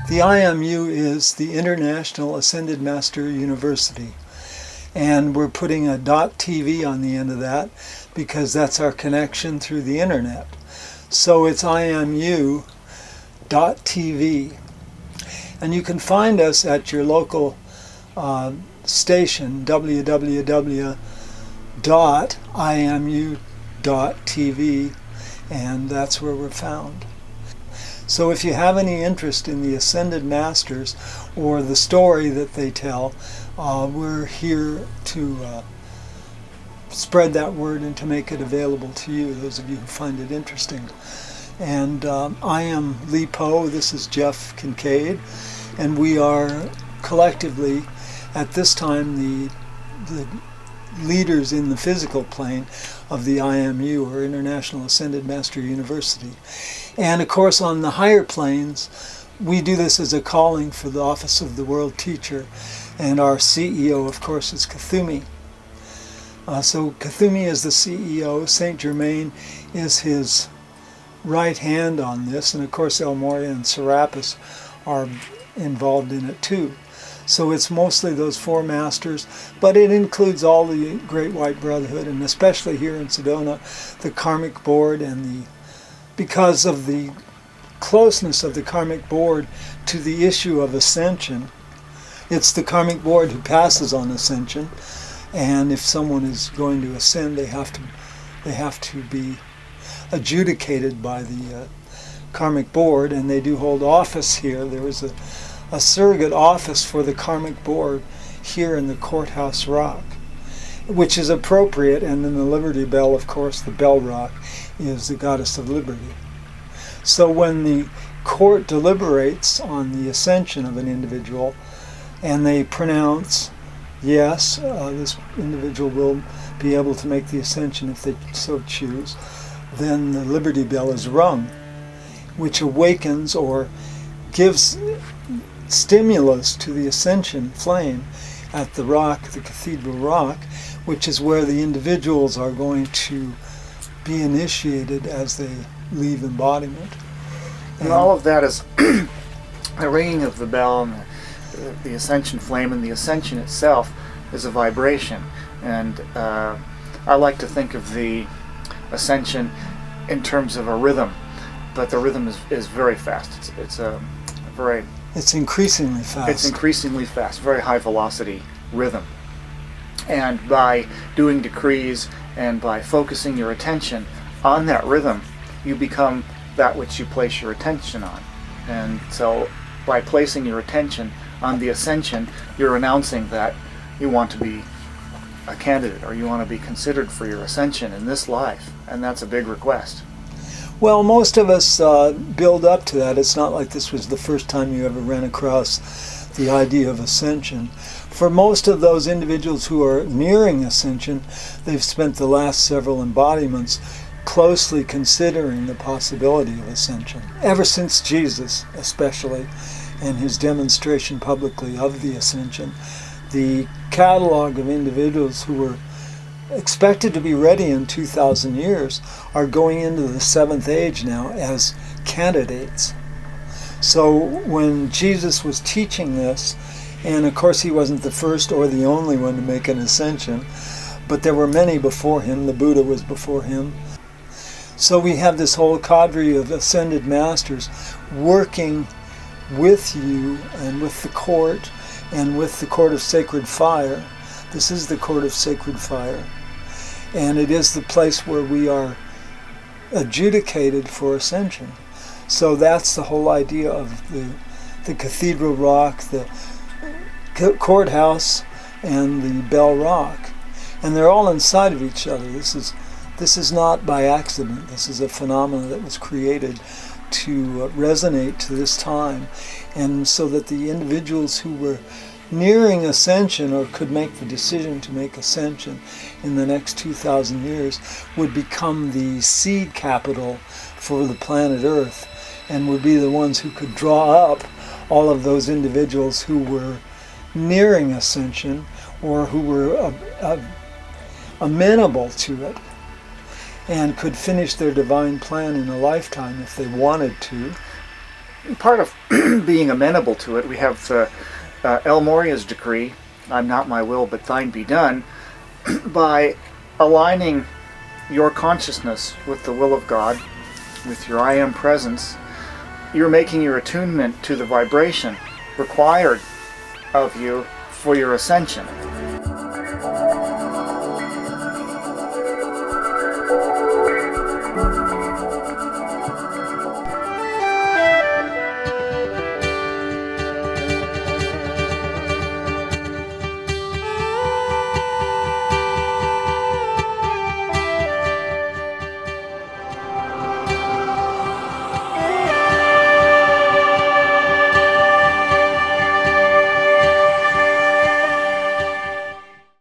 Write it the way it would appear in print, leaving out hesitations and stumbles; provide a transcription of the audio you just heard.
The IMU is the International Ascended Master University. And we're putting a .tv on the end of that because that's our connection through the internet. So it's imu.tv. And you can find us at your local station, www.imu.tv, and that's where we're found. So if you have any interest in the Ascended Masters or the story that they tell, we're here to spread that word and to make it available to you, those of you who find it interesting. And I am Lee Poe, this is Jeff Kincaid, and we are collectively, at this time, the leaders in the physical plane of the IMU, or International Ascended Master University. And of course, on the higher planes, we do this as a calling for the office of the World Teacher, and our CEO, of course, is Kuthumi. So Kuthumi is the CEO, Saint Germain is his right hand on this, and of course El Morya and Serapis are involved in it too. So it's mostly those four masters, but it includes all the Great White Brotherhood, and especially here in Sedona, the Karmic Board, and because of the closeness of the Karmic Board to the issue of Ascension, it's the Karmic Board who passes on Ascension, and if someone is going to ascend, they have to be adjudicated by the Karmic Board, and they do hold office here. There is a surrogate office for the Karmic Board here in the Courthouse Rock, which is appropriate, and then the Liberty Bell, of course, the Bell Rock, is the Goddess of Liberty. So when the court deliberates on the ascension of an individual, and they pronounce, yes, this individual will be able to make the ascension if they so choose, then the Liberty Bell is rung, which awakens or gives stimulus to the ascension flame at the rock, the Cathedral Rock, which is where the individuals are going to be initiated as they leave embodiment. And all of that is the ringing of the bell and the ascension flame, and the ascension itself is a vibration. And I like to think of the ascension in terms of a rhythm, but the rhythm is very fast. It's increasingly fast. It's increasingly fast, very high velocity rhythm. And by doing decrees and by focusing your attention on that rhythm, you become that which you place your attention on. And so by placing your attention on the ascension, you're announcing that you want to be a candidate, or you want to be considered for your ascension in this life, and that's a big request. Well, most of us build up to that. It's not like this was the first time you ever ran across the idea of ascension. For most of those individuals who are nearing ascension, they've spent the last several embodiments closely considering the possibility of ascension. Ever since Jesus, especially, and his demonstration publicly of the ascension, the catalog of individuals who were expected to be ready in 2,000 years are going into the seventh age now as candidates. So when Jesus was teaching this, and of course he wasn't the first or the only one to make an ascension, but there were many before him. The Buddha was before him. So we have this whole cadre of ascended masters working with you and with the court and with the court of sacred fire. This is the court of sacred fire. And it is the place where we are adjudicated for ascension. So that's the whole idea of the Cathedral Rock, the courthouse, and the Bell Rock. And they're all inside of each other. This is not by accident. This is a phenomenon that was created to resonate to this time, and so that the individuals who were nearing ascension or could make the decision to make ascension in the next 2,000 years would become the seed capital for the planet Earth, and would be the ones who could draw up all of those individuals who were nearing ascension or who were amenable to it and could finish their divine plan in a lifetime if they wanted to. part of being amenable to it, we have El Moria's decree, I'm not my will but thine be done. By aligning your consciousness with the will of God, with your I am presence, you're making your attunement to the vibration required of you for your ascension.